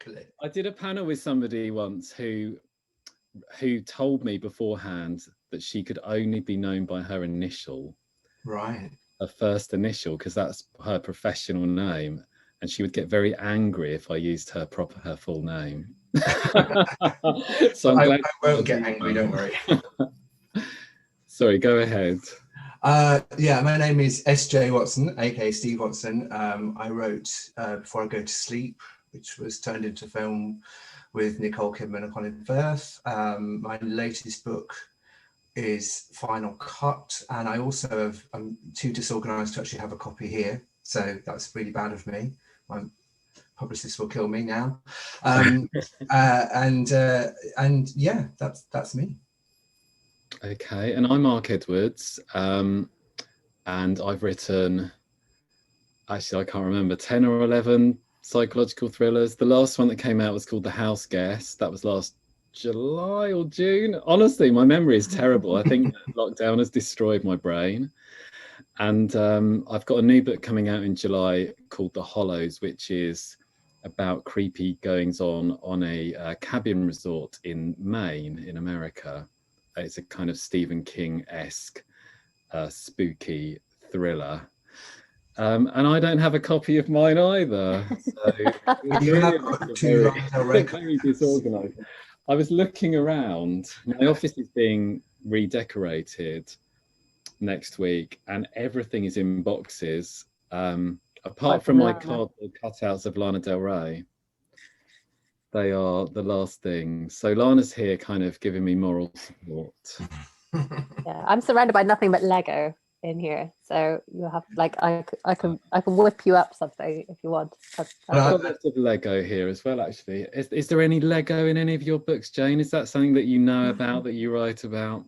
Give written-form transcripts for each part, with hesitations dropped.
luckily. I did a panel with somebody once who told me beforehand that she could only be known by her initial, right? Her first initial, because that's her professional name, and she would get very angry if I used her full name. So I won't get angry, don't worry. Sorry, go ahead. Yeah, my name is S.J. Watson, aka Steve Watson. I wrote Before I Go to Sleep, which was turned into film with Nicole Kidman and Colin Firth. My latest book is Final Cut, and I also I'm too disorganized to actually have a copy here, so that's really bad of me. My publicist will kill me now. And yeah, that's me. Okay, and I'm Mark Edwards, and I've written, actually I can't remember, 10 or 11 psychological thrillers. The last one that came out was called The House Guest. That was last July or June. Honestly, my memory is terrible. I think lockdown has destroyed my brain. And I've got a new book coming out in July called The Hollows, which is about creepy goings on a cabin resort in Maine in America. It's a kind of Stephen King-esque spooky thriller. And I don't have a copy of mine either. So you have got two very disorganized. I was looking around. My office is being redecorated next week, and everything is in boxes, apart from my cardboard cutouts of Lana Del Rey. They are the last thing. So Lana's here kind of giving me moral support. Yeah, I'm surrounded by nothing but Lego in here, so you have like I can whip you up something if you want. I've got lots of Lego here as well, actually. Is there any Lego in any of your books, Jane? Is that something that you know about, that you write about?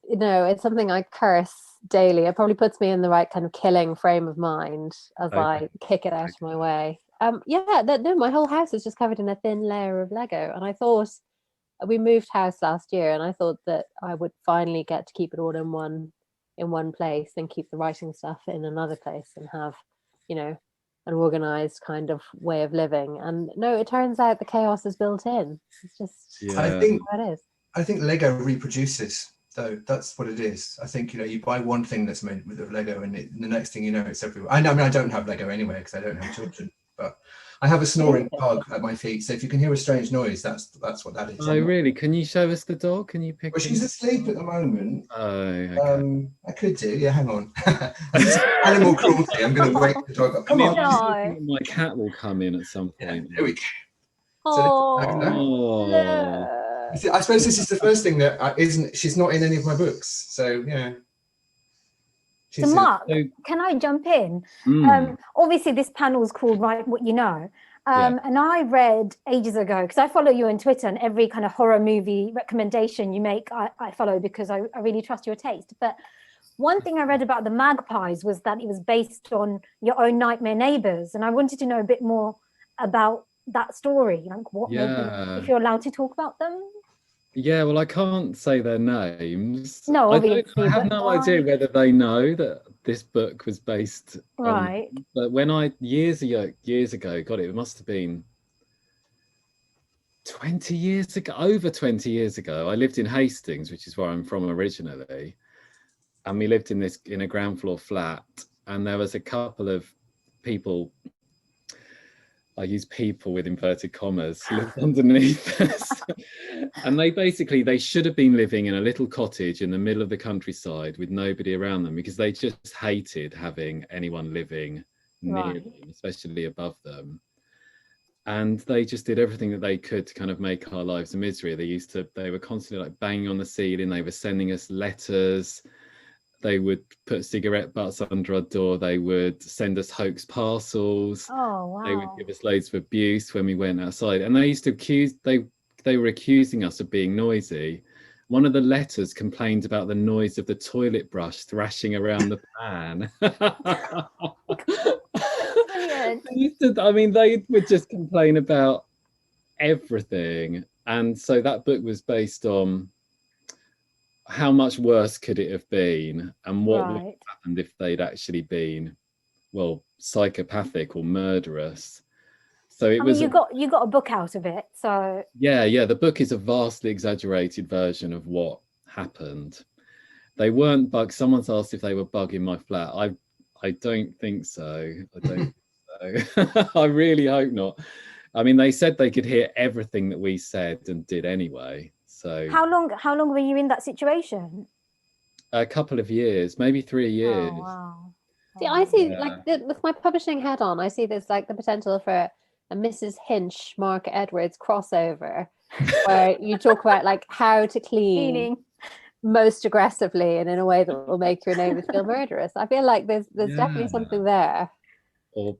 No, it's something I curse daily. It probably puts me in the right kind of killing frame of mind as I kick it out of my way. Yeah, no, my whole house is just covered in a thin layer of Lego, and I thought, we moved house last year, and I thought that I would finally get to keep it all in one place and keep the writing stuff in another place and have, an organized kind of way of living. And no, it turns out the chaos is built in. It's just I think how it is. I think Lego reproduces, though. That's what it is. I think, you buy one thing that's made with a Lego, and the next thing you know, it's everywhere. I mean, I don't have Lego anyway because I don't have children, but I have a snoring dog at my feet. So if you can hear a strange noise, that's what that is. Oh, really? Can you show us the dog? Can you pick? Well, she's asleep at the moment. Oh, okay. I could do. Yeah, hang on. Animal cruelty. I'm going to wake the dog up. Come on. My cat will come in at some point. Yeah, here we go. No. I suppose this is the first thing that she's not in any of my books. So yeah. So Mark, can I jump in? Obviously this panel is called Write What You Know. And I read ages ago, because I follow you on Twitter, and every kind of horror movie recommendation you make, I follow because I really trust your taste. But one thing I read about the Magpies was that it was based on your own nightmare neighbors. And I wanted to know a bit more about that story. Like what made them, if you're allowed to talk about them. Yeah, well, I can't say their names. No, obviously. I have no idea whether they know that this book was based right. But when years ago, God, it must have been 20 years ago, over 20 years ago, I lived in Hastings, which is where I'm from originally. And we lived in a ground floor flat, and there was a couple of people, I use people with inverted commas, lived underneath us. And they should have been living in a little cottage in the middle of the countryside with nobody around them, because they just hated having anyone living near them, especially above them. And they just did everything that they could to kind of make our lives a misery. They were constantly like banging on the ceiling. They were sending us letters. They would put cigarette butts under our door. They would send us hoax parcels. Oh, wow. They would give us loads of abuse when we went outside. And they used to they were accusing us of being noisy. One of the letters complained about the noise of the toilet brush thrashing around the pan. They would just complain about everything. And so that book was based on how much worse could it have been, and what would have happened if they'd actually been, well, psychopathic or murderous. So it was. You got a book out of it. So yeah. The book is a vastly exaggerated version of what happened. They weren't bugs. Someone's asked if they were bugging my flat. I don't think so. I don't think so. I really hope not. I mean, they said they could hear everything that we said and did anyway. So how long were you in that situation? A couple of years, maybe 3 years. Oh, wow. See, I see with my publishing hat on, I see there's like the potential for a Mrs. Hinch, Mark Edwards crossover, where you talk about like how to clean most aggressively and in a way that will make your neighbors feel murderous. I feel like there's definitely something there. Or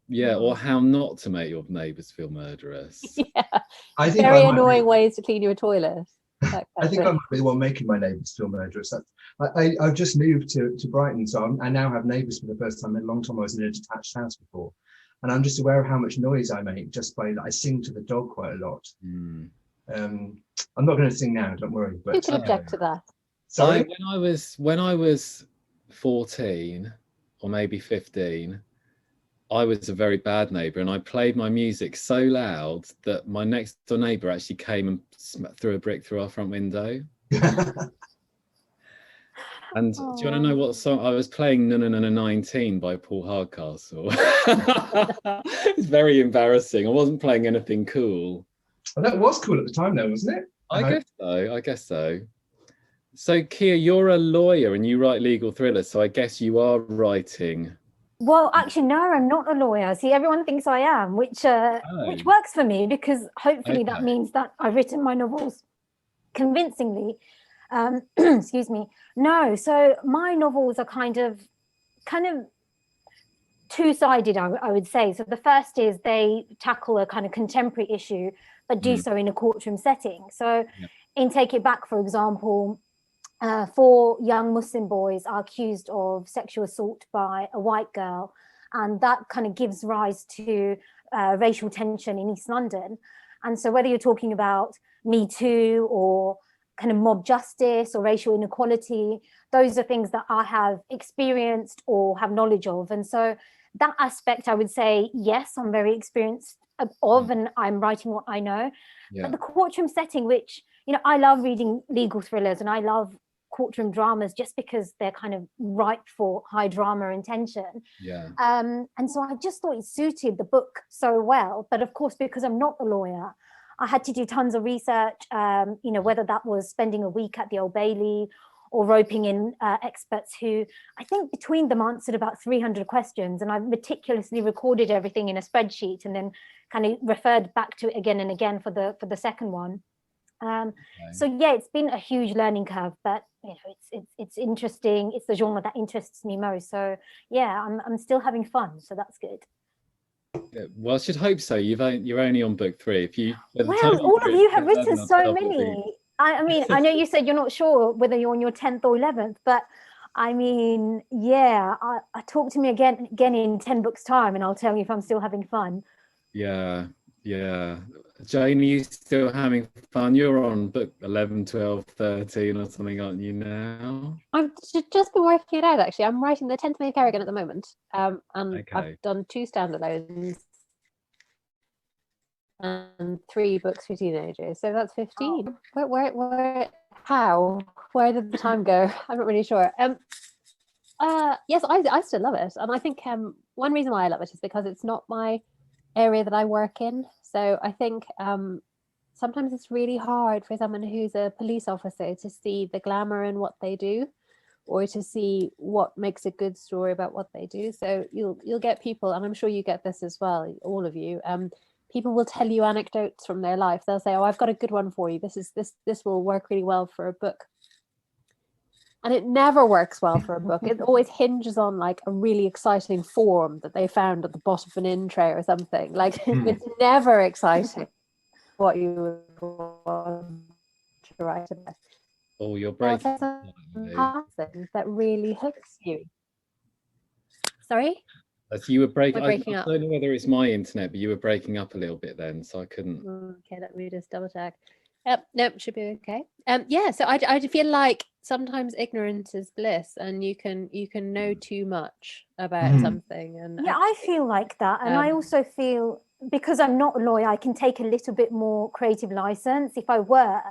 how not to make your neighbors feel murderous. Yeah, I think very annoying ways to clean your toilet. I think I might be the one making my neighbours feel murderous. I've just moved to Brighton, so I now have neighbours for the first time in a long time. I was in a detached house before, and I'm just aware of how much noise I make just by I sing to the dog quite a lot. I'm not going to sing now, don't worry. But you can object to that. Sorry? When I was 14 or maybe 15, I was a very bad neighbour, and I played my music so loud that my next door neighbour actually came and threw a brick through our front window. And do you want to know what song I was playing? No 19 by Paul Hardcastle. It's very embarrassing. I wasn't playing anything cool. Well, that was cool at the time, though, wasn't it? I guess so. So, Kia, you're a lawyer and you write legal thrillers, so I guess you are writing. Well, actually, no, I'm not a lawyer. See, everyone thinks I am, which works for me, because hopefully that means that I've written my novels convincingly. Excuse me. No, so my novels are kind of two-sided, I would say. So the first is they tackle a kind of contemporary issue, but do so in a courtroom setting. So in Take It Back, for example, 4 young Muslim boys are accused of sexual assault by a white girl, and that kind of gives rise to racial tension in East London. And so whether you're talking about Me Too or kind of mob justice or racial inequality, those are things that I have experienced or have knowledge of. And so that aspect, I would say, yes, I'm very experienced of, and I'm writing what I know. But the courtroom setting, which, I love reading legal thrillers and I love courtroom dramas just because they're kind of ripe for high drama and tension. And so I just thought it suited the book so well. But of course, because I'm not a lawyer, I had to do tons of research, whether that was spending a week at the Old Bailey or roping in experts who I think between them answered about 300 questions, and I meticulously recorded everything in a spreadsheet and then kind of referred back to it again and again for the second one. So yeah, it's been a huge learning curve, but it's interesting. It's the genre that interests me most. So yeah, I'm still having fun, so that's good. Well, I should hope so. You're only on book 3. Well, all of you have written so many. I mean, I know you said you're not sure whether you're on your 10th or 11th, but I mean, yeah, I talk to me again in 10 books time, and I'll tell you if I'm still having fun. Yeah. Jane, are you still having fun? You're on book 11, 12, 13 or something, aren't you now? I've just been working it out, actually. I'm writing the 10th May Kerrigan at the moment. And I've done 2 standalones and 3 books for teenagers. So that's 15. Where did the time go? I'm not really sure. Yes, I still love it. And I think one reason why I love it is because it's not my area that I work in. So I think sometimes it's really hard for someone who's a police officer to see the glamour in what they do, or to see what makes a good story about what they do. So you'll get people, and I'm sure you get this as well, all of you. People will tell you anecdotes from their life. They'll say, "Oh, I've got a good one for you. This will work really well for a book." And it never works well for a book. It always hinges on like a really exciting form that they found at the bottom of an in tray or something. Like it's never exciting what you would want to write about. Oh, you're breaking. That really hooks you. Sorry? You were breaking up. I don't know whether it's my internet, but you were breaking up a little bit then, so I couldn't. Okay, let me just double check. Nope, should be okay. Yeah, so I feel like sometimes ignorance is bliss, and you can know too much about something. And yeah, I feel like that, and I also feel because I'm not a lawyer, I can take a little bit more creative license. If I were,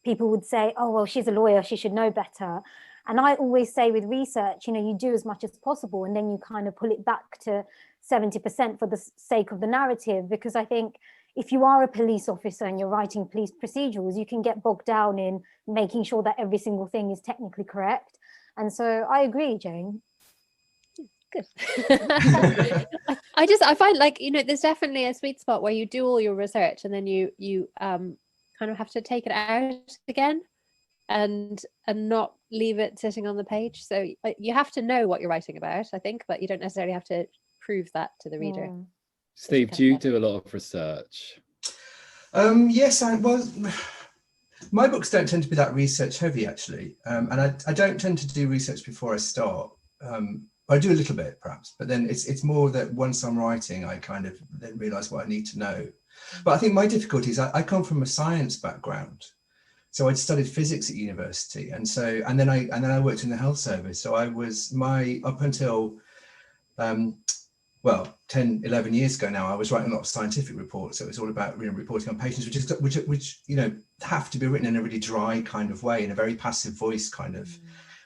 people would say, oh, well, she's a lawyer, she should know better. And I always say with research, you know, you do as much as possible, and then you kind of pull it back to 70% for the sake of the narrative. Because I think if you are a police officer and you're writing police procedurals, you can get bogged down in making sure that every single thing is technically correct. And so I agree, Jane. Good. I find, like, you know, there's definitely a sweet spot where you do all your research and then you kind of have to take it out again and not leave it sitting on the page. So you have to know what you're writing about, I think, but you don't necessarily have to prove that to the reader. Yeah. Steve, do you do a lot of research? Yes, my books don't tend to be that research heavy, actually, and I don't tend to do research before I start. I do a little bit, perhaps, but then it's more that once I'm writing, I kind of then realise what I need to know. But I think my difficulty is I come from a science background, so I'd studied physics at university, and then I worked in the health service. So I was up until 10, 11 years ago now, I was writing a lot of scientific reports. So it was all about, you know, reporting on patients, which you know, have to be written in a really dry kind of way, in a very passive voice kind of.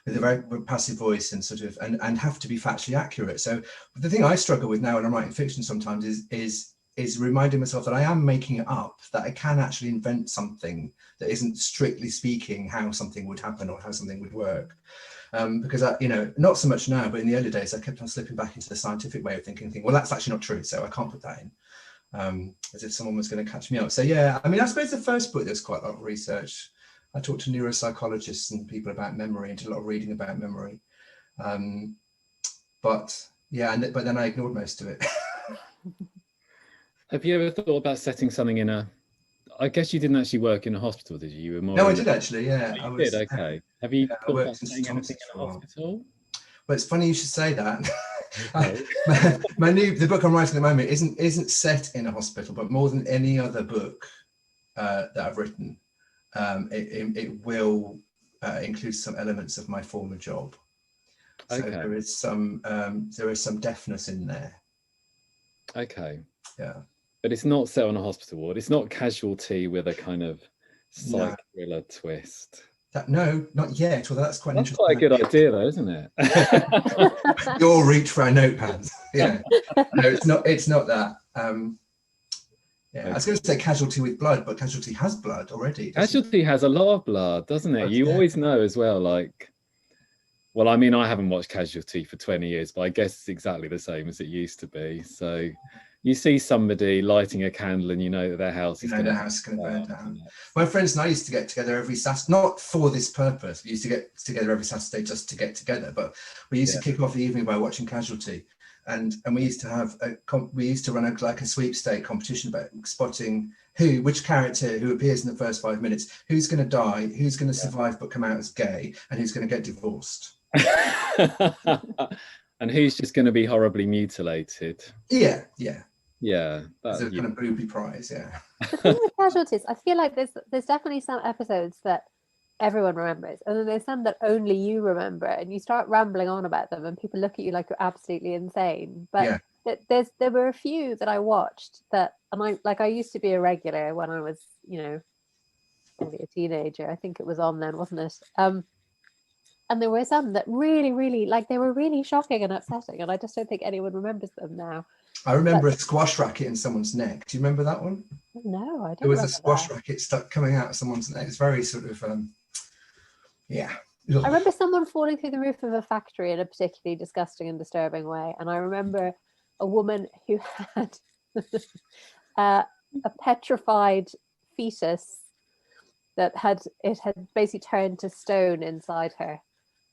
With a very passive voice and sort of and have to be factually accurate. So the thing I struggle with now when I'm writing fiction sometimes is reminding myself that I am making it up, that I can actually invent something that isn't strictly speaking how something would happen or how something would work. Because you know, not so much now, but in the early days I kept on slipping back into the scientific way of thinking, well, that's actually not true, so I can't put that in, as if someone was going to catch me up. So yeah, I mean, I suppose the first book there's quite a lot of research. I talked to neuropsychologists and people about memory and did a lot of reading about memory. But yeah, but then I ignored most of it. Have you ever thought about setting something in I guess you didn't actually work in a hospital, did you? You were more. No, I did actually, yeah. Oh, you did, okay. Have you thought about saying anything in a hospital? Well, it's funny you should say that. The book I'm writing at the moment isn't set in a hospital, but more than any other book that I've written, it will include some elements of my former job. So okay. there is some deafness in there. Okay. Yeah. But it's not set on a hospital ward. It's not Casualty with a kind of psych thriller twist. No, not yet. Well, that's quite interesting. Quite a good idea, though, isn't it? You'll reach for our notepads. Yeah. No, it's not that. Yeah, I was going to say Casualty with blood, but Casualty has blood already. Casualty has a lot of blood, doesn't it? You always know as well, like, well, I mean, I haven't watched Casualty for 20 years, but I guess it's exactly the same as it used to be. So you see somebody lighting a candle and you know that their house is going to burn down. My friends and I used to get together every Saturday, not for this purpose. We used to get together every Saturday just to get together, but we used to kick off the evening by watching Casualty. And we used to have run a sweepstake competition about spotting which character who appears in the first 5 minutes, who's going to die, who's going to survive but come out as gay, and who's going to get divorced. And who's just going to be horribly mutilated. Yeah. That's a kind of booby prize. Yeah. The thing with Casualties, I feel like there's definitely some episodes that everyone remembers, and then there's some that only you remember, and you start rambling on about them and people look at you like you're absolutely insane. But there were a few that I watched that, and I used to be a regular when I was, you know, probably a teenager. I think it was on then, wasn't it? And there were some that really, really, like, they were really shocking and upsetting, and I just don't think anyone remembers them now. I remember a squash racket in someone's neck. Do you remember that one? No, I don't. There was a squash racket stuck coming out of someone's neck. It's very sort of I remember someone falling through the roof of a factory in a particularly disgusting and disturbing way. And I remember a woman who had a petrified fetus that had basically turned to stone inside her.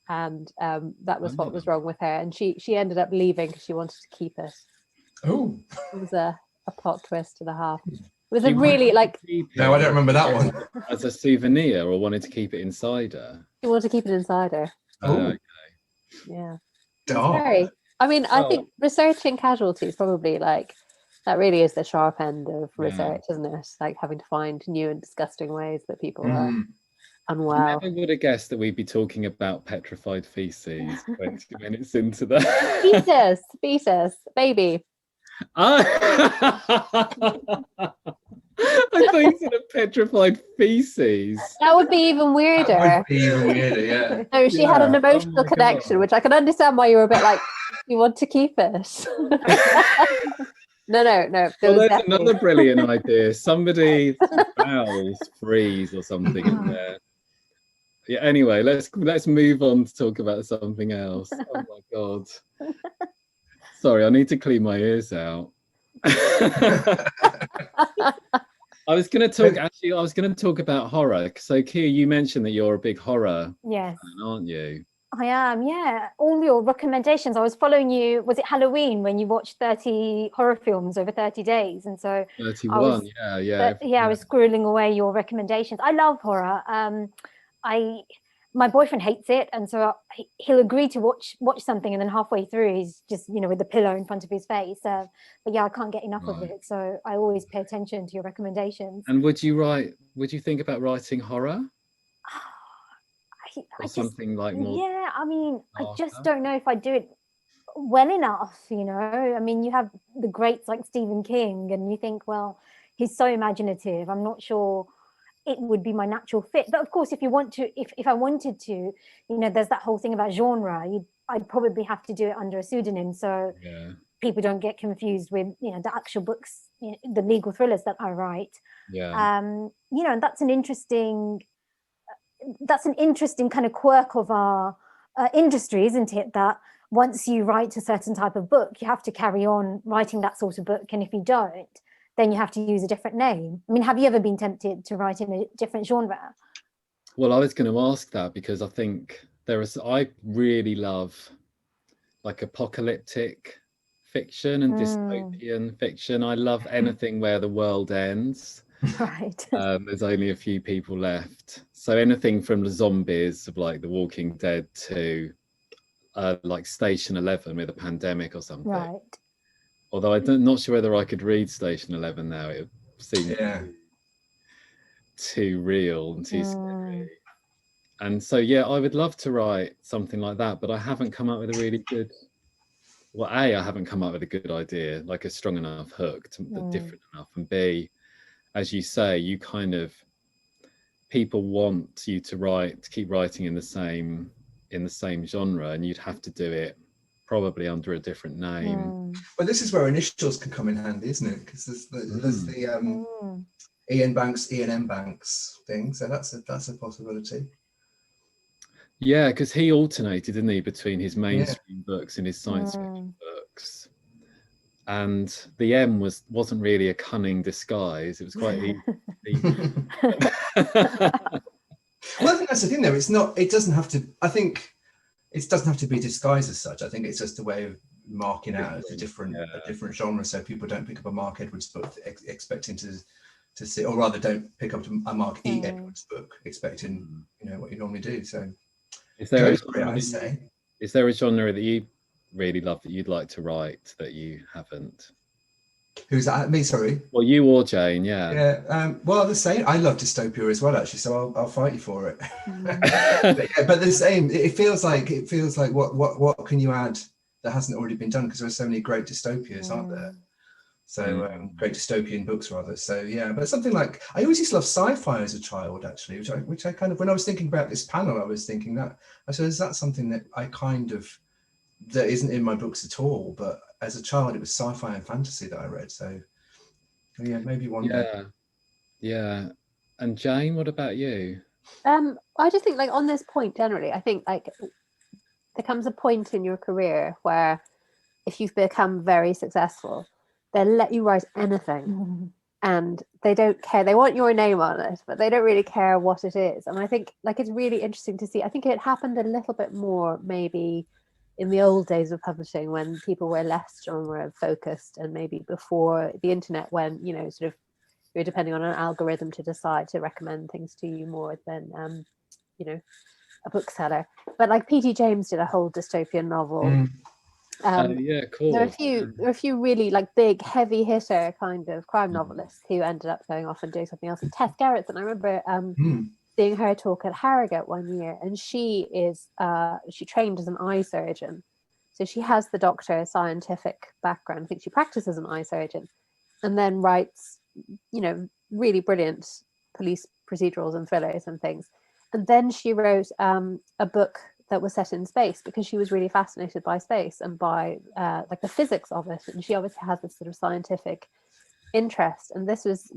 And that was what was wrong with her. And she ended up leaving because she wanted to keep it. Oh. It was a plot twist and a half. It was a really, like... No, I don't remember that one. As a souvenir, or wanted to keep it inside her? She wanted to keep it inside her. Oh, okay. Yeah. Dark. I mean, I think researching Casualties probably, like, that really is the sharp end of research, isn't it? Like, having to find new and disgusting ways that people are unwell. I never would have guessed that we'd be talking about petrified feces 20 minutes into that. Fetus, baby. I thought you said a petrified feces. That would be even weirder. That would be even weirder, yeah. No, she had an emotional connection, which I can understand why you were a bit like, you want to keep it. No. Well, there's another brilliant idea. Somebody bowels freeze or something in there. Yeah. Anyway, let's move on to talk about something else. Oh my God. Sorry, I need to clean my ears out. I was going to talk about horror. So, Kia, you mentioned that you're a big horror fan, aren't you? I am, yeah. All your recommendations. I was following you. Was it Halloween when you watched 30 horror films over 30 days? And so 31, yeah. I was scrolling away your recommendations. I love horror. My boyfriend hates it, and so he'll agree to watch something, and then halfway through he's just, with the pillow in front of his face. But yeah, I can't get enough of it, so I always pay attention to your recommendations. And would you think about writing horror? Or something like more? Yeah, I mean, I just don't know if I do it well enough. I mean, you have the greats like Stephen King, and you think, well, he's so imaginative. I'm not sure it would be my natural fit. But of course, if you want to, if I wanted to, there's that whole thing about genre. I'd probably have to do it under a pseudonym, so people don't get confused with the actual books, the legal thrillers that I write. And that's an interesting kind of quirk of our industry, isn't it? That once you write a certain type of book, you have to carry on writing that sort of book, and if you don't, then you have to use a different name. I mean, have you ever been tempted to write in a different genre? Well, I was going to ask that because I think I really love like apocalyptic fiction and dystopian fiction. I love anything where the world ends. Right. There's only a few people left. So anything from the zombies of like The Walking Dead to like Station 11 with a pandemic or something. Right. Although I'm not sure whether I could read Station 11 now. It seems too real and too scary. And so, yeah, I would love to write something like that, but I haven't come up with a really good... Well, A, I haven't come up with a good idea, like a strong enough hook, different enough. And B, as you say, you kind of... People want you to keep writing in the same genre, and you'd have to do it probably under a different name. Well, this is where initials can come in handy, isn't it? Because there's the Ian Banks, Ian M. Banks thing, so that's a possibility. Yeah, because he alternated, didn't he, between his mainstream books and his science fiction books. And the M wasn't really a cunning disguise. It was quite easy. Well, I think that's the thing, though. It doesn't have to. I think it doesn't have to be disguised as such. I think it's just a way of marking out a different genre, so people don't pick up a Mark Edwards book expecting to see, or rather, don't pick up a Mark E. Edwards book expecting what you normally do. So, is there a genre that you really love that you'd like to write that you haven't? Who's that? Me, sorry. Well, you or Jane, yeah. Yeah. Well, the same. I love dystopia as well, actually. So I'll fight you for it. but the same. It feels like what can you add that hasn't already been done? Because there's so many great dystopias, aren't there? So great dystopian books, rather. So yeah, but something like I always used to love sci-fi as a child, actually, which I kind of, when I was thinking about this panel, I was thinking that I said, is that something that I kind of that isn't in my books at all, but as a child it was sci-fi and fantasy that I read. So yeah, maybe one day. Yeah. And Jane, what about you? I just think, like, on this point generally, I think like there comes a point in your career where if you've become very successful, they'll let you write anything and they don't care. They want your name on it, but they don't really care what it is. And I think, like, it's really interesting to see. I think it happened a little bit more maybe in the old days of publishing, when people were less genre focused, and maybe before the internet, when sort of you're depending on an algorithm to decide to recommend things to you more than a bookseller. But like P.T. James did a whole dystopian novel. Cool. There are a few really like big heavy hitter kind of crime novelists who ended up going off and doing something else. And Tess Gerritsen, I remember seeing her talk at Harrogate one year, and she trained as an eye surgeon, So she has the doctor's scientific background. I think she practices as an eye surgeon, and then writes, really brilliant police procedurals and thrillers and things. And then she wrote a book that was set in space, because she was really fascinated by space and by like the physics of it. And she obviously has this sort of scientific interest. And this was,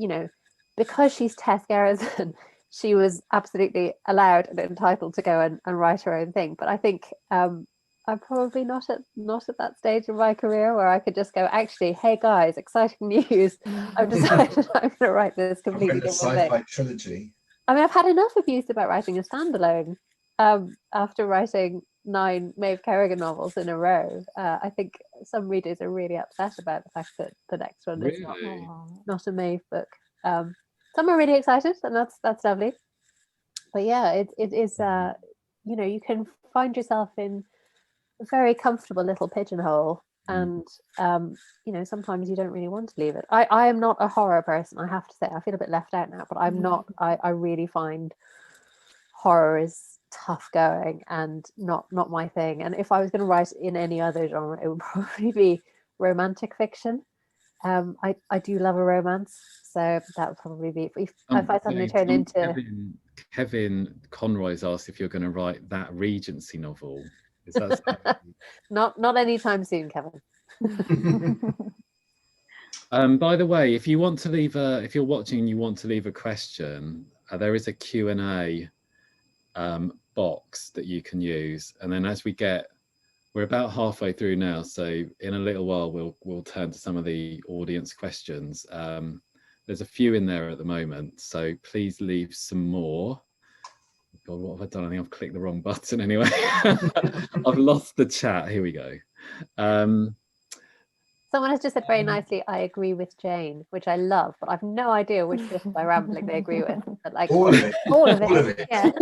because she's Tess Gerritsen, she was absolutely allowed and entitled to go and write her own thing. But I think I'm probably not at that stage in my career where I could just go, actually, hey guys, exciting news! I've decided I'm going to write this completely different sci-fi trilogy. I mean, I've had enough abuse about writing a standalone after writing 9 Maeve Kerrigan novels in a row. I think some readers are really upset about the fact that the next one is not a Maeve book. Some are really excited, and that's lovely. But yeah, it is. You can find yourself in a very comfortable little pigeonhole, and sometimes you don't really want to leave it. I am not a horror person, I have to say. I feel a bit left out now, but I'm not. I really find horror is tough going and not my thing. And if I was going to write in any other genre, it would probably be romantic fiction. I do love a romance, so that would probably be if I suddenly turn into Kevin Conroy's asked if you're going to write that Regency novel. Is that not anytime soon, Kevin? By the way, if you're watching and you want to leave a question, there is a Q&A box that you can use, and then as we're about halfway through now, so in a little while we'll turn to some of the audience questions. There's a few in there at the moment, so please leave some more. God, what have I done? I think I've clicked the wrong button anyway. I've lost the chat. Here we go. Someone has just said very nicely, I agree with Jane, which I love, but I've no idea which bit by rambling they agree with. But like all of it. All of it. Yeah.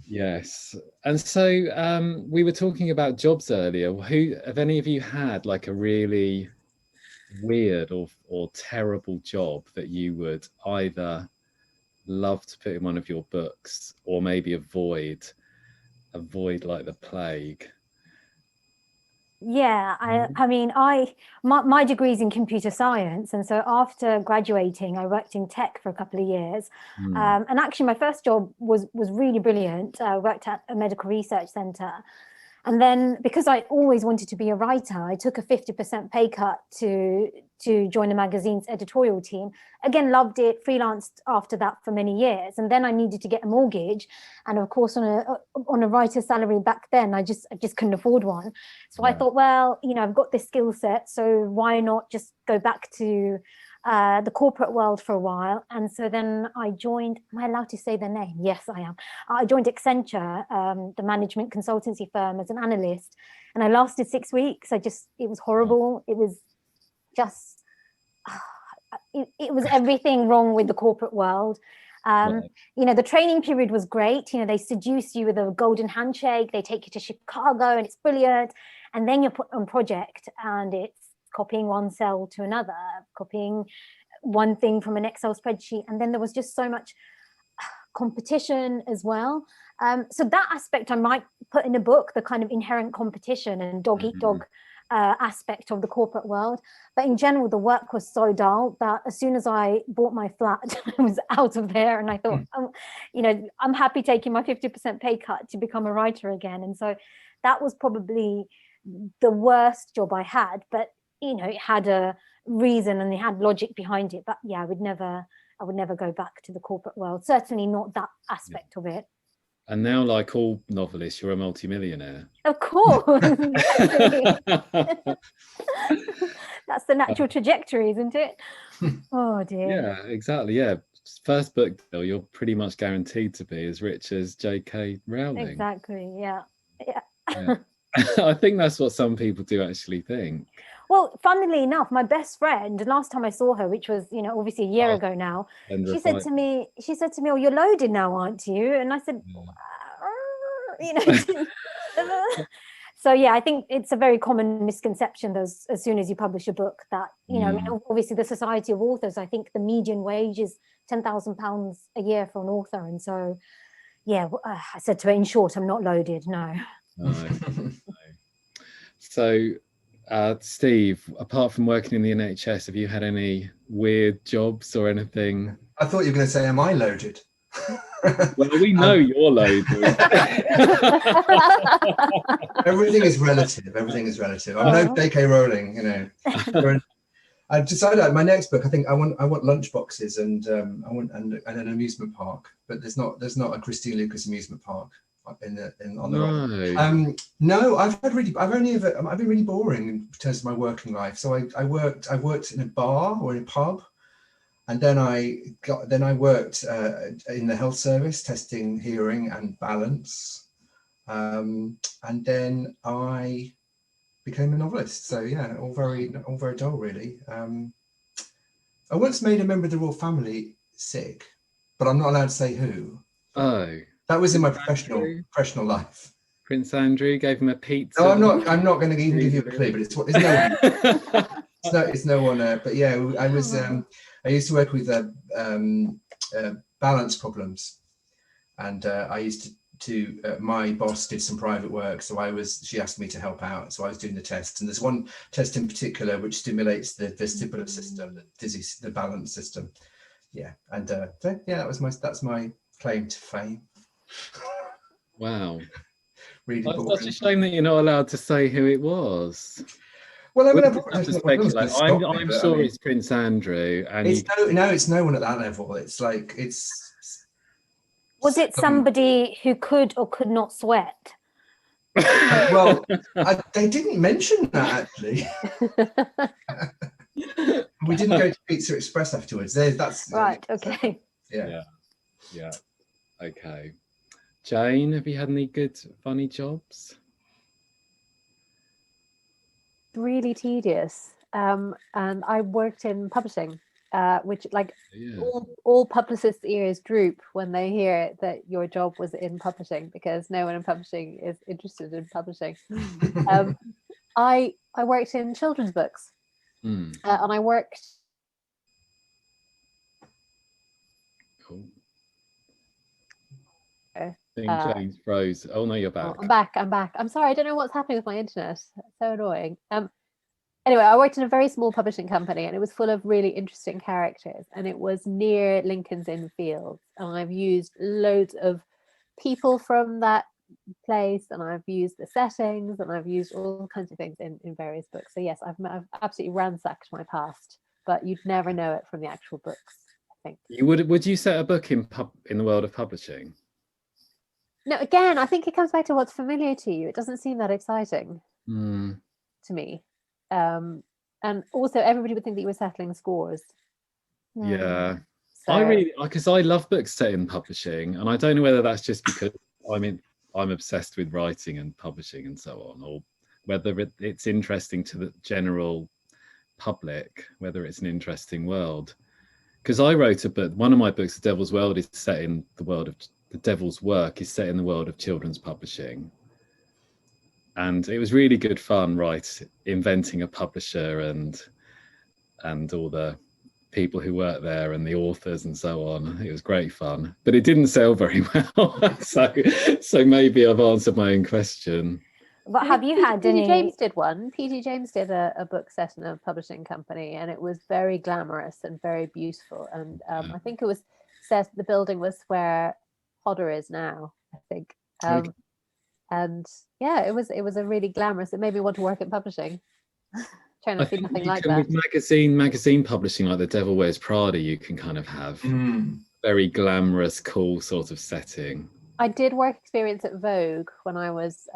Yes. And so we were talking about jobs earlier. Have any of you had like a really weird or terrible job that you would either love to put in one of your books or maybe avoid like the plague? Yeah, I mean, my degree's in computer science, and so after graduating, I worked in tech for a couple of years. And actually, my first job was really brilliant. I worked at a medical research centre, and then because I always wanted to be a writer, I took a 50% pay cut to join the magazine's editorial team. Again, loved it, freelanced after that for many years, and then I needed to get a mortgage, and of course on a writer's salary back then I just couldn't afford one. So I thought, well, I've got this skill set, so why not just go back to the corporate world for a while. And so then I joined, am I allowed to say their name? Yes, I am. I joined Accenture, the management consultancy firm, as an analyst, and I lasted 6 weeks. It was horrible. It was just, it was everything wrong with the corporate world. The training period was great. They seduce you with a golden handshake. They take you to Chicago and it's brilliant. And then you're put on project and it's copying one cell to another, copying one thing from an Excel spreadsheet. And then there was just so much competition as well. So that aspect I might put in a book, the kind of inherent competition and dog eat dog aspect of the corporate world. But in general, the work was so dull that as soon as I bought my flat, I was out of there. And I thought, I'm happy taking my 50% pay cut to become a writer again. And so that was probably the worst job I had. But it had a reason and it had logic behind it. But yeah, I would never go back to the corporate world. Certainly not that aspect of it. And now, like all novelists, you're a multimillionaire. Of course. That's the natural trajectory, isn't it? Oh dear. Yeah, exactly. Yeah. First book deal, you're pretty much guaranteed to be as rich as J.K. Rowling. Exactly. Yeah. I think that's what some people do actually think. Well, funnily enough, my best friend, last time I saw her, which was, obviously a year ago now, she said to me, "Oh, you're loaded now, aren't you?" And I said, So yeah, I think it's a very common misconception that as soon as you publish a book that, obviously the Society of Authors, I think the median wage is £10,000 a year for an author. And so, yeah, I said to her, in short, I'm not loaded, no. No, no. So, Steve, apart from working in the NHS, have you had any weird jobs or anything? I thought you were going to say, am I loaded? Well, we know you're loaded. Everything is relative. Everything is relative. I'm no J.K. Rowling, you know. I've decided my next book. I think I want lunch boxes and I want and an amusement park, but there's not a Christine Lucas amusement park on the road. No, I've been really boring in terms of my working life. So I worked in a bar or in a pub. And then I worked in the health service, testing hearing and balance, and then I became a novelist. So yeah, all very dull, really. I once made a member of the royal family sick, but I'm not allowed to say who. Oh, that was in my professional life. Prince Andrew gave him a pizza. No, I'm not going to even give you a clue, but it's no one. But yeah, I was. I used to work with balance problems, and I used to my boss did some private work, so she asked me to help out, so I was doing the tests, and there's one test in particular which stimulates the vestibular system, the balance system. Yeah, and yeah, that's my claim to fame. Wow. Really That's boring. such a shame that you're not allowed to say who it was. Well, I mean, I'm sure it's Prince Andrew, and it's no one at that level. It's like Was it somebody who could or could not sweat? Well, they didn't mention that actually. We didn't go to Pizza Express afterwards. That's right. Okay. Yeah. Okay. Jane, have you had any good funny jobs? Really tedious, and I worked in publishing, which all publicists' ears droop when they hear that your job was in publishing, because no one in publishing is interested in publishing. I worked in children's books, and I worked. Cool. I think Jane's froze. Oh no, you're back. I'm back. I'm sorry, I don't know what's happening with my internet. It's so annoying. Anyway, I worked in a very small publishing company, and it was full of really interesting characters, and it was near Lincoln's Inn Fields, and I've used loads of people from that place, and I've used the settings, and I've used all kinds of things in various books. So yes, I've absolutely ransacked my past, but you'd never know it from the actual books, I think. Would you set a book in the world of publishing? No, again, I think it comes back to what's familiar to you. It doesn't seem that exciting to me. And also everybody would think that you were settling scores. Yeah. So, because I love books set in publishing, and I don't know whether that's just because I'm obsessed with writing and publishing and so on, or whether it's interesting to the general public, whether it's an interesting world. Because I wrote a book, one of my books, The Devil's Work is set in the world of children's publishing. And it was really good fun, inventing a publisher and all the people who work there and the authors and so on. It was great fun, but it didn't sell very well. so maybe I've answered my own question. But have you had any? P.G. James did one. P.G. James did a book set in a publishing company, and it was very glamorous and very beautiful. And I think it was set. The building was where Hodder is now, I think. Okay. And yeah, it was a really glamorous. It made me want to work in publishing. Trying to see nothing like that. With magazine publishing, like The Devil Wears Prada, you can kind of have very glamorous, cool sort of setting. I did work experience at Vogue when I was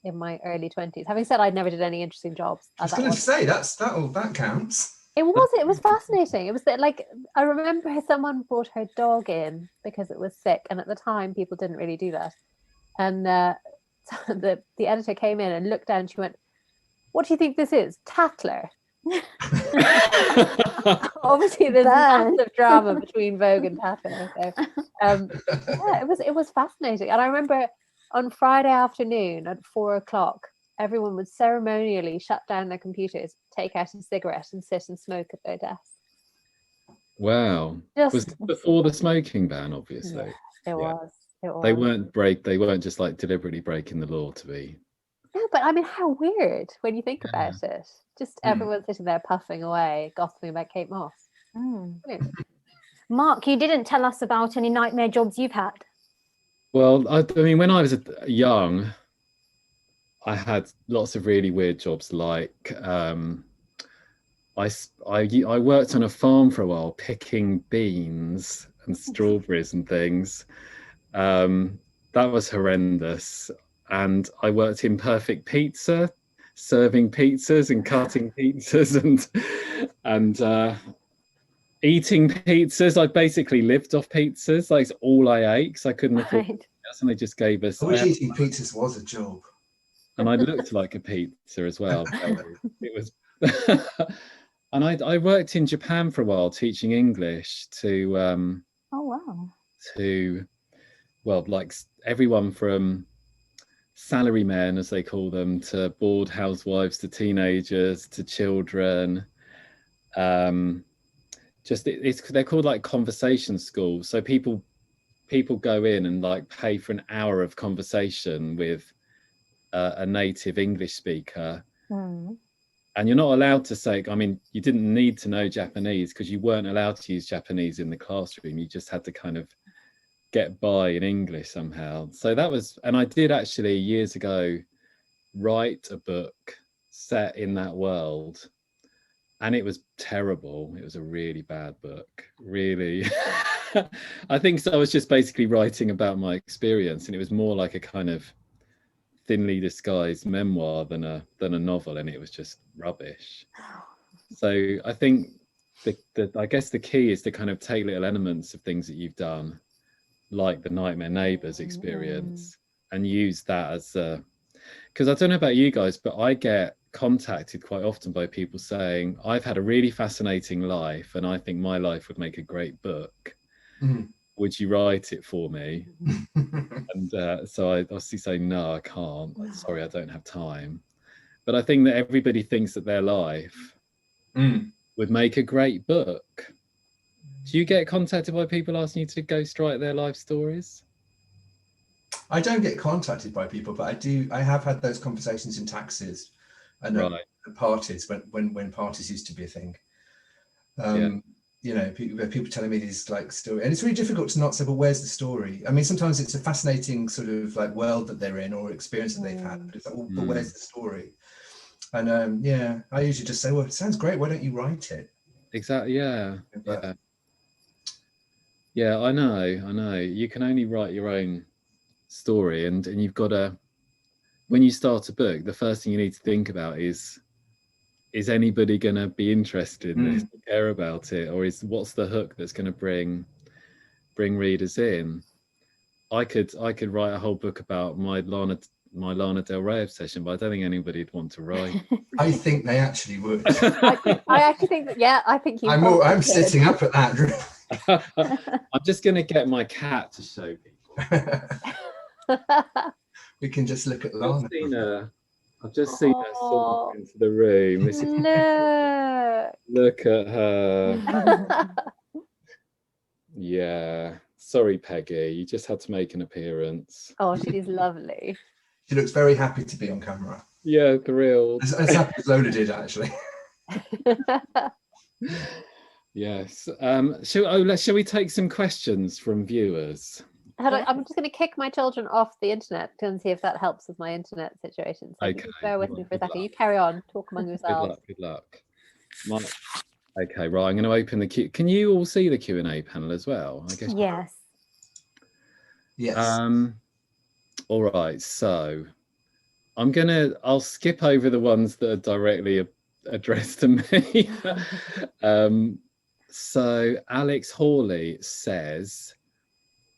in my early 20s. Having said, I never did any interesting jobs. I was going to say that counts. It was fascinating. It was like, I remember someone brought her dog in because it was sick, and at the time people didn't really do that. And the editor came in and looked down. She went, "What do you think this is? Tatler?" Obviously, there's massive drama between Vogue and Tatler. So, yeah, it was fascinating. And I remember on Friday afternoon at 4:00, everyone would ceremonially shut down their computers, take out a cigarette, and sit and smoke at their desk. Wow! Was it before the smoking ban? Obviously, there was. They weren't just like deliberately breaking the law to be. No, but I mean, how weird when you think about it. Just everyone sitting there puffing away, gossiping about Kate Moss. Mark, you didn't tell us about any nightmare jobs you've had. Well, I mean, when I was young, I had lots of really weird jobs. Like I worked on a farm for a while, picking beans and strawberries and things. That was horrendous. And I worked in Perfect Pizza, serving pizzas and cutting pizzas and eating pizzas. I basically lived off pizzas. Like, it's all I ate because I couldn't afford it. And they just gave us. I wish eating pizzas was a job. And I looked like a pizza as well. It was. And I worked in Japan for a while teaching English to. Oh wow. To, well, like everyone from salarymen, as they call them, to bored housewives, to teenagers, to children. They're called like conversation schools. So people go in and like pay for an hour of conversation with a native English speaker. And you're not allowed to say, I mean, you didn't need to know Japanese because you weren't allowed to use Japanese in the classroom. You just had to kind of get by in English somehow. So that was, and I did actually years ago write a book set in that world, and it was terrible. It was a really bad book, really. I think so. I was just basically writing about my experience, and it was more like a kind of thinly disguised memoir than a novel, and it was just rubbish. So I think I guess the key is to kind of take little elements of things that you've done, like the Nightmare Neighbours experience, and use that as because I don't know about you guys, but I get contacted quite often by people saying, I've had a really fascinating life and I think my life would make a great book. Would you write it for me? And so I obviously say, no, I can't. Sorry, I don't have time. But I think that everybody thinks that their life would make a great book. Do you get contacted by people asking you to ghostwrite their life stories? I don't get contacted by people, but I have had those conversations in taxis and at parties when parties used to be a thing. You know, people telling me these like story, and it's really difficult to not say, but where's the story? I mean, sometimes it's a fascinating sort of like world that they're in or experience that they've had, but it's like, well, but where's the story? And I usually just say, well, it sounds great. Why don't you write it? Exactly. Yeah. Yeah, I know. You can only write your own story, and you've got to, when you start a book, the first thing you need to think about is anybody going to be interested in this, care about it, or what's the hook that's going to bring readers in? I could write a whole book about my Lana Del Rey obsession, but I don't think anybody would want to write. I think they actually would. I actually think that, yeah, I think you. I'm sitting up at that. I'm just going to get my cat to show people. We can just look at Lana. I've just seen her saunter into the room. Look at her. Yeah. Sorry, Peggy. You just had to make an appearance. Oh, she's lovely. She looks very happy to be on camera. Yeah, thrilled. As happy as Lola did, actually. Yes. Shall we take some questions from viewers? I'm just going to kick my children off the internet and see if that helps with my internet situation. So okay. Bear with me for a second. You carry on. Talk among yourselves. Good luck. Okay, right. I'm going to open the Q. Can you all see the Q&A panel as well? I guess. Yes. Yes. All right. So I'll skip over the ones that are directly addressed to me. So Alex Hawley says,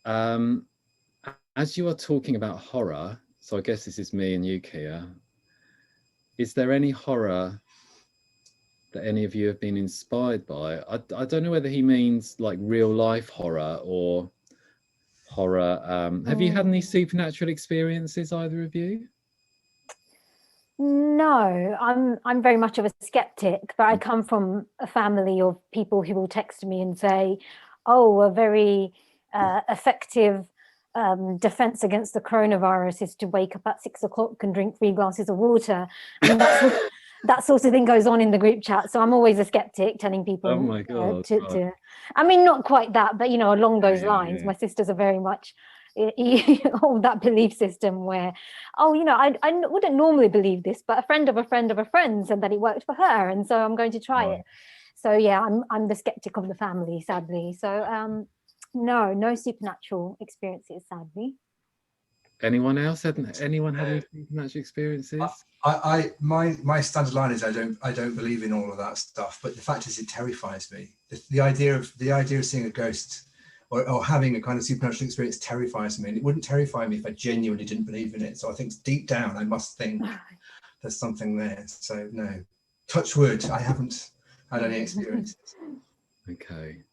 as you are talking about horror, so I guess this is me and you, Kia, is there any horror that any of you have been inspired by? I don't know whether he means like real life horror or horror. Have you had any supernatural experiences, either of you? No, I'm very much of a skeptic, but I come from a family of people who will text me and say, oh, a very effective defense against the coronavirus is to wake up at 6 o'clock and drink 3 glasses of water, and that sort of thing goes on in the group chat. So I'm always a skeptic, telling people, oh my God, to I mean, not quite that, but along those lines. My sisters are very much of that belief system where, I wouldn't normally believe this, but a friend of a friend of a friend said that it worked for her, and so I'm going to try it. So yeah, I'm the skeptic of the family, sadly. So no supernatural experiences, sadly. Anyone else? Anyone had any supernatural experiences? My standard line is I don't believe in all of that stuff, but the fact is it terrifies me. The idea of seeing a ghost or having a kind of supernatural experience terrifies me, and it wouldn't terrify me if I genuinely didn't believe in it. So I think deep down I must think there's something there. So no, touch wood, I haven't had any experiences. Okay.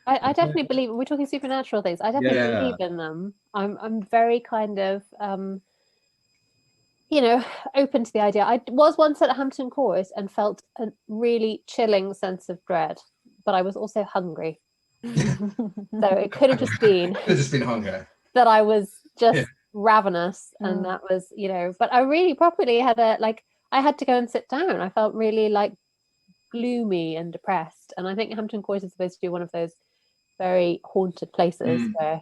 I definitely believe, we're talking supernatural things, I definitely believe in them. I'm very kind of open to the idea. I was once at Hampton Court and felt a really chilling sense of dread, but I was also hungry. So it could have just been hunger, that I was just ravenous, and that was, but I really properly had I had to go and sit down. I felt really gloomy and depressed, and I think Hampton Court is supposed to be one of those very haunted places where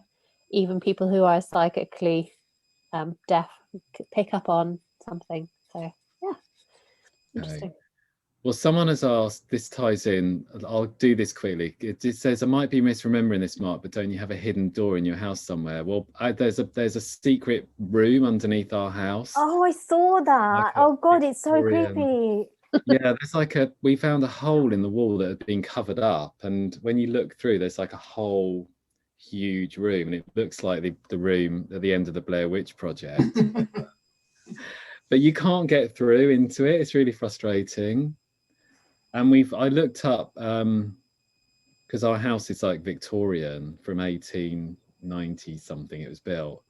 even people who are psychically deaf pick up on something. So yeah, interesting. Okay. Well, someone has asked, this ties in, I'll do this quickly. It says, I might be misremembering this, Mark, but don't you have a hidden door in your house somewhere? Well, there's a secret room underneath our house. Oh, I saw that. Oh God, it's so creepy. Yeah, there's we found a hole in the wall that had been covered up, and when you look through, there's a whole huge room, and it looks like the room at the end of the Blair Witch Project. But you can't get through into it. It's really frustrating. And I looked up, because our house is Victorian, from 1890 something it was built,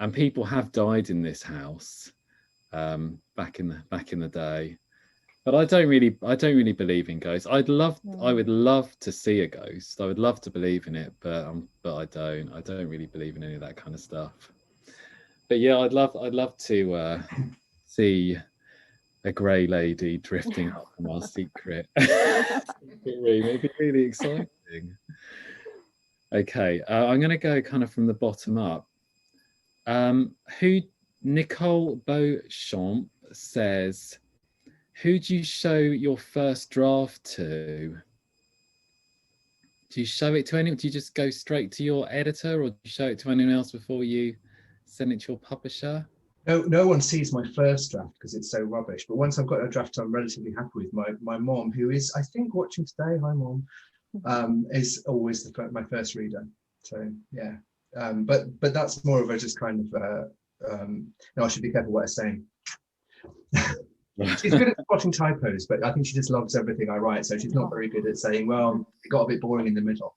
and people have died in this house back in the day. But I don't really believe in ghosts. I would love to see a ghost. I would love to believe in it, but I don't really believe in any of that kind of stuff. But yeah, I'd love to see a grey lady drifting up from our secret room. It'd be really exciting. Okay, I'm going to go kind of from the bottom up. Nicole Beauchamp says, who do you show your first draft to? Do you show it to anyone? Do you just go straight to your editor, or do you show it to anyone else before you send it to your publisher? No one sees my first draft because it's so rubbish. But once I've got a draft I'm relatively happy with, my mom, who is, I think, watching today, hi mom, is always my first reader. So yeah, but that's more of a just kind of no, I should be careful what I say. She's good at spotting typos, but I think she just loves everything I write. So she's not very good at saying, well, it got a bit boring in the middle.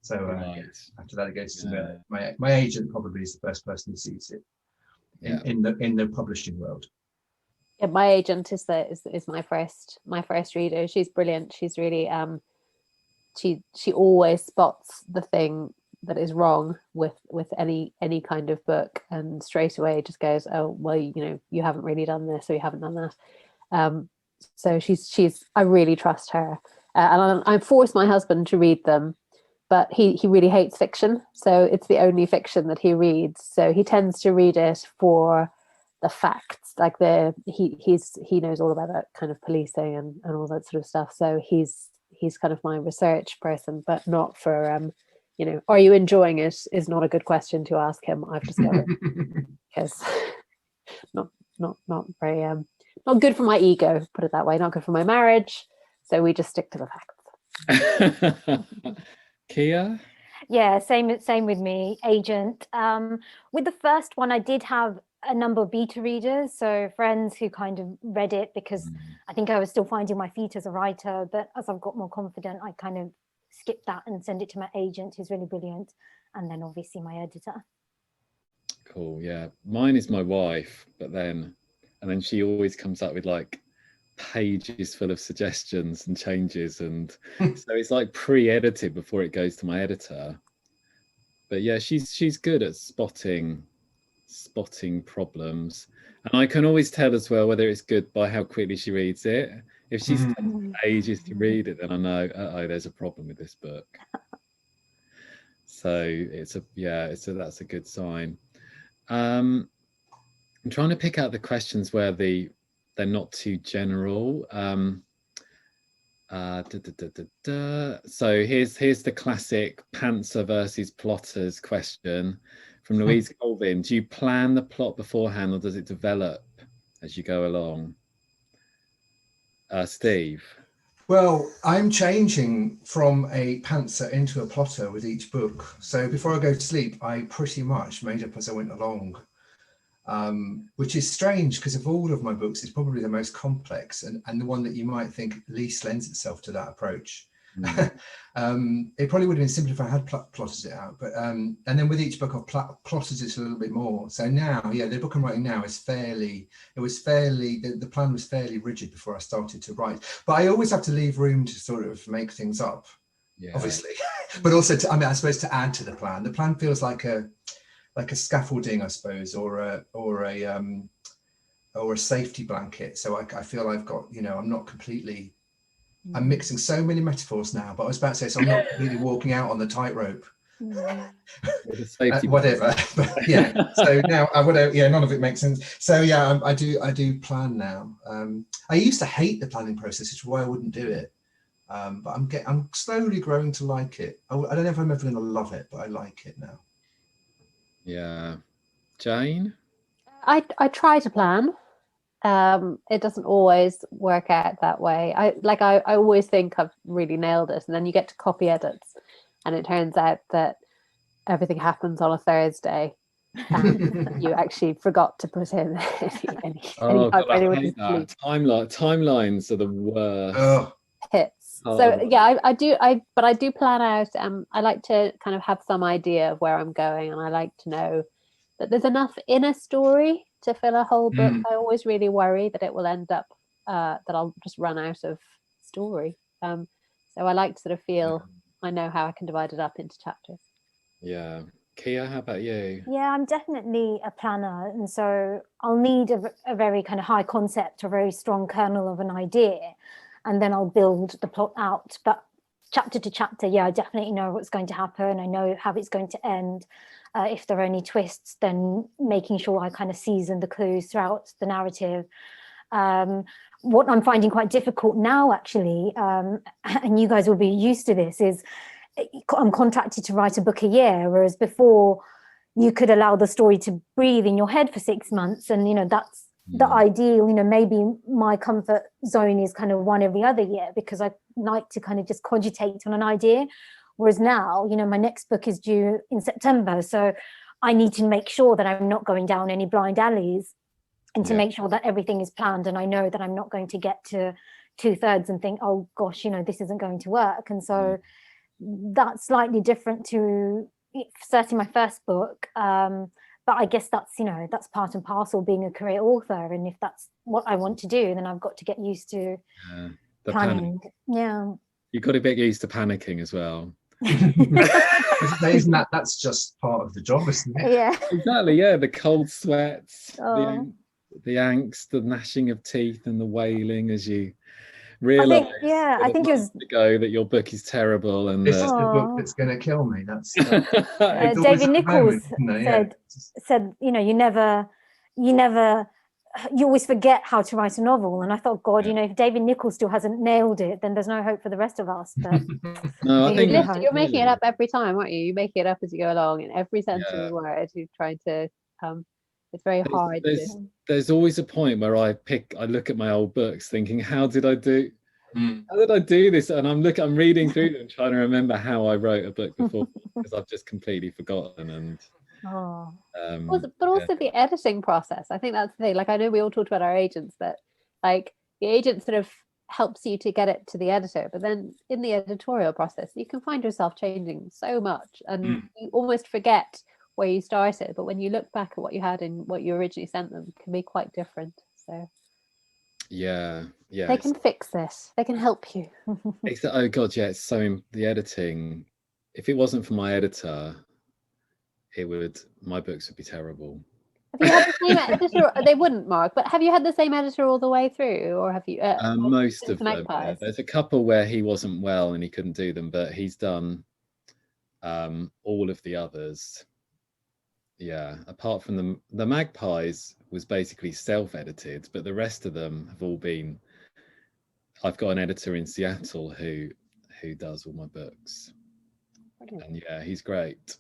So yeah, after that it goes to my agent. Probably is the first person who sees it in the publishing world. Yeah, my agent is my first reader. She's brilliant. She's really she always spots the thing that is wrong with any kind of book, and straight away just goes, oh well, you haven't really done this, or you haven't done that. So she's I really trust her, and I force my husband to read them, but he really hates fiction, so it's the only fiction that he reads. So he tends to read it for the facts, he knows all about that kind of policing and all that sort of stuff. So he's kind of my research person, but not for are you enjoying it is not a good question to ask him, I've discovered, because not very not good for my ego, put it that way, not good for my marriage. So we just stick to the facts. Kia? Yeah, same with me, agent. With the first one, I did have a number of beta readers, so friends who kind of read it, because I think I was still finding my feet as a writer. But as I've got more confident, I kind of skip that and send it to my agent, who's really brilliant, and then obviously my editor. Cool. Yeah, mine is my wife, and then she always comes up with pages full of suggestions and changes, and so it's pre-edited before it goes to my editor. But yeah, she's good at spotting problems, and I can always tell as well whether it's good by how quickly she reads it. If she's taken ages to read it, then I know, there's a problem with this book. So that's a good sign. I'm trying to pick out the questions where they're not too general. So here's the classic pantser versus plotters question from Louise Colvin. Do you plan the plot beforehand, or does it develop as you go along? Steve? Well, I'm changing from a pantser into a plotter with each book. So before I go to sleep, I pretty much made up as I went along, which is strange because of all of my books, it's probably the most complex and the one that you might think least lends itself to that approach. It probably would have been simpler if I had plotted it out, but and then with each book I've plotted it a little bit more. So now, the book I'm writing now is the plan was fairly rigid before I started to write, but I always have to leave room to sort of make things up, obviously, but also I suppose to add to the plan. The plan feels like a scaffolding, I suppose, or a safety blanket. So I feel I've got, I'm not completely. I'm mixing so many metaphors now, but I was about to say, so I'm not completely walking out on the tightrope. Whatever. But so now none of it makes sense. So I do plan now. I used to hate the planning process, which is why I wouldn't do it. But I'm slowly growing to like it. I don't know if I'm ever going to love it, but I like it now. Yeah. Jane? I try to plan. It doesn't always work out that way. I always think I've really nailed it, and then you get to copy edits and it turns out that everything happens on a Thursday and you actually forgot to put in any timelines are the worst. Hits. So I do plan out. I like to kind of have some idea of where I'm going, and I like to know that there's enough in a story to fill a whole book. I always really worry that it will end up that I'll just run out of story. So I like to sort of feel I know how I can divide it up into chapters. Yeah. Kia, how about you? Yeah, I'm definitely a planner, and so I'll need a very kind of high concept or very strong kernel of an idea, and then I'll build the plot out. But chapter to chapter, I definitely know what's going to happen. I know how it's going to end. If there are any twists, then making sure I kind of season the clues throughout the narrative. What I'm finding quite difficult now, actually, and you guys will be used to this, is I'm contracted to write a book a year, whereas before you could allow the story to breathe in your head for 6 months, and that's the ideal. Maybe my comfort zone is kind of one every other year, because I like to kind of just cogitate on an idea. Whereas now, my next book is due in September, so I need to make sure that I'm not going down any blind alleys, and to make sure that everything is planned, and I know that I'm not going to get to 2/3 and think, oh gosh, this isn't going to work. And so that's slightly different to certainly my first book. But I guess that's part and parcel being a career author, and if that's what I want to do, then I've got to get used to planning. You've got to get used to panicking as well. Isn't that's just part of the job, isn't it? Yeah, exactly. The cold sweats, the angst, the gnashing of teeth, and the wailing as you realize I think it was ago that your book is terrible, and this is the book that's going to kill me. That's David Nichols said you always forget how to write a novel, and I thought, God, if David Nichols still hasn't nailed it, then there's no hope for the rest of us. But no, I think you're making it up every time, aren't you? You make it up as you go along, in every sense of the word. You're trying to it's very hard. There's always a point where I look at my old books thinking, how did I do this? And I'm reading through them trying to remember how I wrote a book before, because I've just completely forgotten. And but also the editing process, I think that's the thing. Like, I know we all talked about our agents, but like the agent sort of helps you to get it to the editor, but then in the editorial process you can find yourself changing so much, and you almost forget where you started, but when you look back at what you had and what you originally sent them, it can be quite different. So they can fix this, they can help you. Oh god, it's so the editing, if it wasn't for my editor, my books would be terrible. Have you had the same editor? They wouldn't, Mark, but have you had the same editor all the way through, or have you? Most of them. Yeah. There's a couple where he wasn't well and he couldn't do them, but he's done all of the others. Yeah, apart from the Magpies was basically self-edited, but the rest of them have all been. I've got an editor in Seattle who does all my books, and yeah, he's great.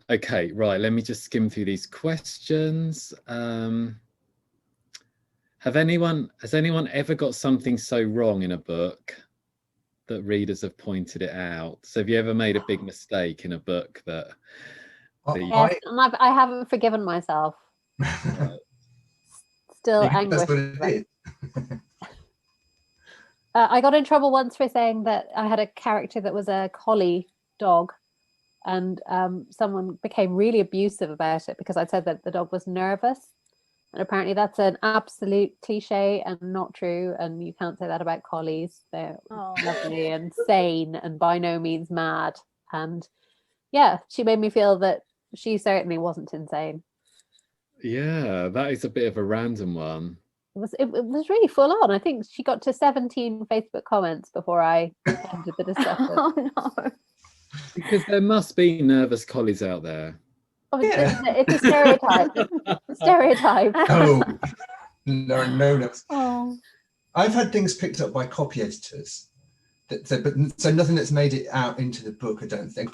Okay, right. Let me just skim through these questions. Has anyone ever got something so wrong in a book that readers have pointed it out? So have you ever made a big mistake in a book that? Yes, and I haven't forgiven myself. Still angry. That's what it is. I got in trouble once for saying that I had a character that was a collie dog, and someone became really abusive about it because I said that the dog was nervous, and apparently that's an absolute cliche and not true, and you can't say that about collies. They're lovely and sane and by no means mad. And yeah, she made me feel that she certainly wasn't insane. Yeah, that is a bit of a random one. It was really full on. I think she got to 17 Facebook comments before I ended the discussion. Oh no. Because there must be nervous collies out there. It's a stereotype. Stereotype. Oh, no. Oh. I've had things picked up by copy editors. So nothing that's made it out into the book, I don't think.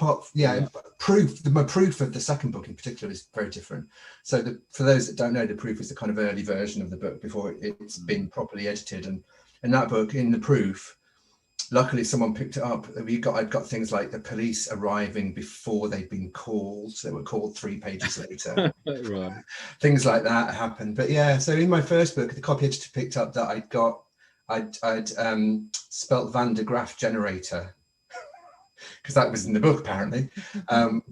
Proof. My proof of the second book in particular is very different. So for those that don't know, the proof is the kind of early version of the book before it's been properly edited. And in that book, in the proof, luckily someone picked it up. I'd got things like the police arriving before they'd been called. So they were called 3 pages later. Right. Things like that happened. But yeah, so in my first book, the copy editor picked up that I'd spelt Van de Graaff generator because that was in the book apparently,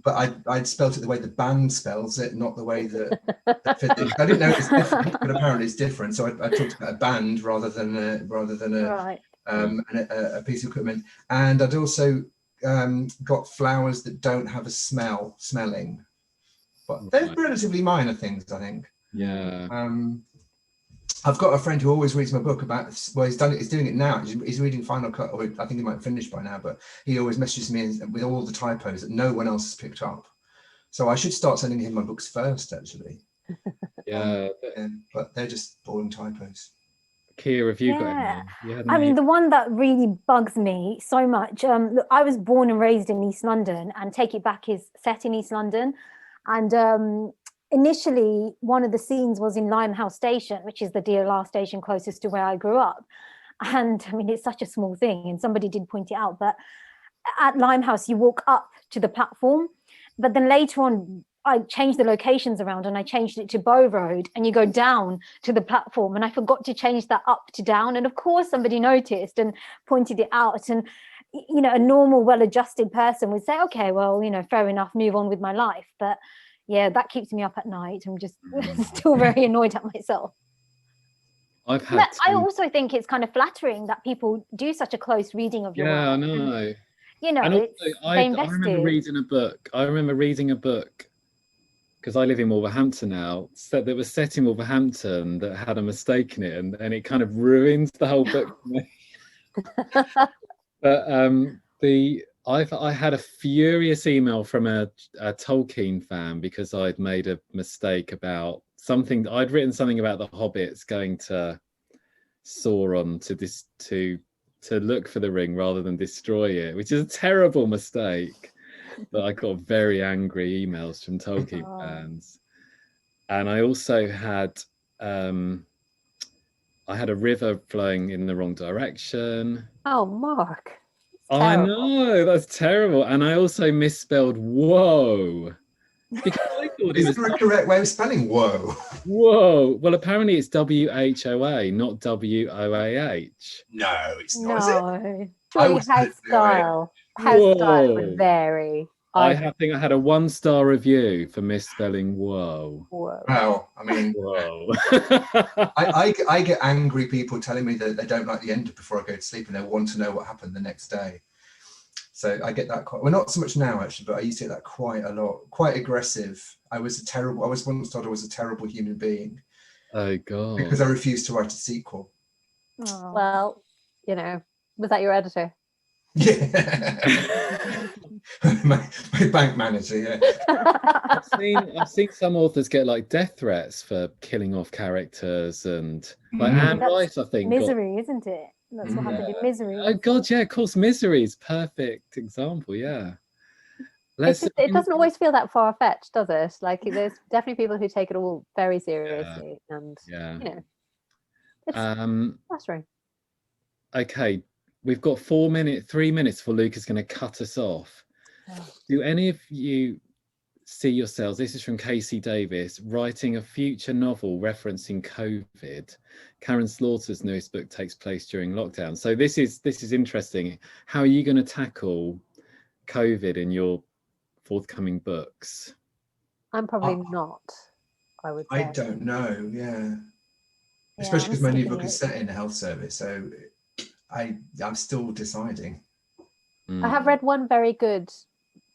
but I'd spelt it the way the band spells it, not the way that I didn't know it's different, but apparently it's different. So I talked about a band rather than a piece of equipment. And I'd also got flowers that don't have a smelling, but they're relatively minor things, I think. Yeah. I've got a friend who always reads my book he's doing it now. He's reading Final Cut, or I think he might finish by now, but he always messages me with all the typos that no one else has picked up. So I should start sending him my books first, actually. Yeah. But they're just boring typos. Kia, have you got any? I mean, the one that really bugs me so much, look, I was born and raised in East London, and Take It Back is set in East London. And initially, one of the scenes was in Limehouse Station, which is the DLR station closest to where I grew up. And I mean, it's such a small thing, and somebody did point it out, but at Limehouse, you walk up to the platform, but then later on, I changed the locations around and I changed it to Bow Road, and you go down to the platform, and I forgot to change that up to down. And of course, somebody noticed and pointed it out. And, you know, a normal, well-adjusted person would say, okay, well, you know, fair enough, move on with my life. But yeah, that keeps me up at night. I'm just still very annoyed at myself. I also think it's kind of flattering that people do such a close reading of your work. Yeah, I know. You know, and also, I remember reading a book. Because I live in Wolverhampton now, that was set in Wolverhampton that had a mistake in it, and it kind of ruins the whole book for me. But I had a furious email from a Tolkien fan because I'd made a mistake about something. I'd written something about the hobbits going to Sauron to look for the ring rather than destroy it, which is a terrible mistake. But I got very angry emails from Tolkien fans. And I also had a river flowing in the wrong direction. Oh, Mark. I know, that's terrible. And I also misspelled whoa. Because I thought Is there a correct way of spelling whoa? Whoa. Well, apparently it's WHOA, not WOAH. No, it's not, is it? Surely house style would vary. I think I had a 1-star review for misspelling whoa. Well, I mean, whoa. I get angry people telling me that they don't like the end before I go to sleep and they want to know what happened the next day. So I get that quite, well, not so much now actually, but I used to get that quite a lot, quite aggressive. I was once told I was a terrible human being. Oh God. Because I refused to write a sequel. Oh. Well, you know, was that your editor? Yeah. my bank manager, yeah. I've seen some authors get like death threats for killing off characters, and like Anne Rice, I think. Misery, isn't it? That's what happened in Misery. Oh God, yeah, of course, Misery is perfect example, yeah. It doesn't always feel that far-fetched, does it? Like there's definitely people who take it all very seriously, and you know, that's right. Okay, we've got 3 minutes before Luca's going to cut us off. Do any of you see yourselves, this is from Casey Davis, writing a future novel referencing COVID? Karen Slaughter's newest book takes place during lockdown. So this is interesting. How are you going to tackle COVID in your forthcoming books? I'm probably not, I would say. I don't know, especially because my new book is set in a health service, so I'm still deciding. I have read one very good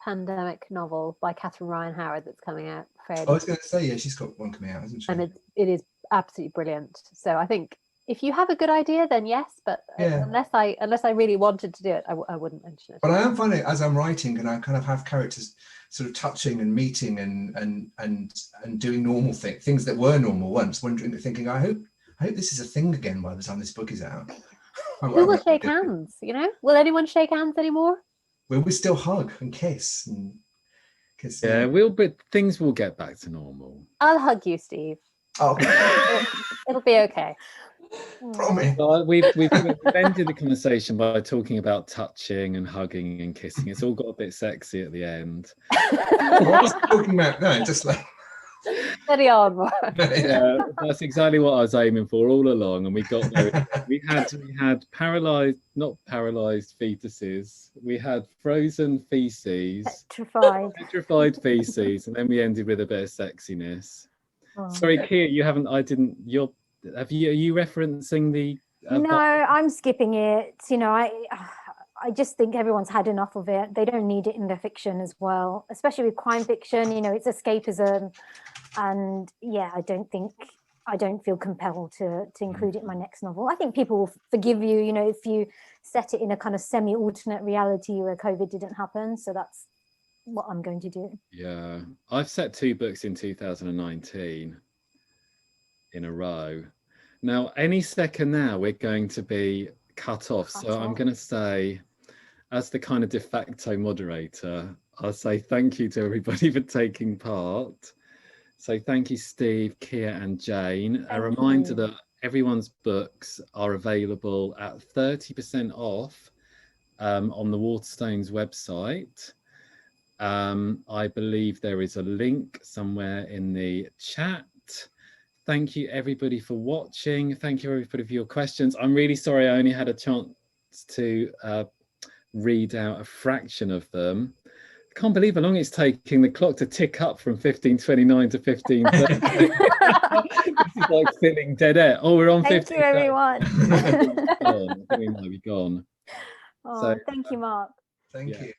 pandemic novel by Catherine Ryan Howard that's coming out fairly. I was going to say, yeah, she's got one coming out, hasn't she? And it is absolutely brilliant. So I think if you have a good idea, then yes, but unless I really wanted to do it, I wouldn't mention it. But I am finding as I'm writing, and I kind of have characters sort of touching and meeting and doing normal things that were normal once, thinking, I hope this is a thing again by the time this book is out. Who will shake hands, you know? Will anyone shake hands anymore? Will we still hug and kiss? Yeah, but things will get back to normal. I'll hug you, Steve. Oh. It'll be okay. Promise. Well, we've ended the conversation by talking about touching and hugging and kissing. It's all got a bit sexy at the end. What was I talking about? No, just like... Steady on, Mark. Yeah, that's exactly what I was aiming for all along, and we got there. We had not paralyzed fetuses. We had frozen feces, petrified feces, and then we ended with a bit of sexiness. Oh. Sorry, Kia, you haven't. Are you referencing the? No, I'm skipping it. You know, I just think everyone's had enough of it. They don't need it in their fiction as well, especially with crime fiction. You know, it's escapism. And yeah, I don't feel compelled to include it in my next novel. I think people will forgive you, you know, if you set it in a kind of semi-alternate reality where COVID didn't happen. So that's what I'm going to do. Yeah, I've set 2 books in 2019 in a row. Now, any second now, we're going to be cut off. So I'm going to say, as the kind of de facto moderator, I'll say thank you to everybody for taking part. So thank you, Steve, Kia and Jane. A reminder that everyone's books are available at 30% off on the Waterstones website. I believe there is a link somewhere in the chat. Thank you, everybody, for watching. Thank you, everybody, for your questions. I'm really sorry I only had a chance to read out a fraction of them. I can't believe how long it's taking the clock to tick up from 15:29 to 15:30. This is like filling dead air. Oh, we're on 15. Thank you, everyone. I think we might be gone. Oh, so, thank you, Mark. Thank you.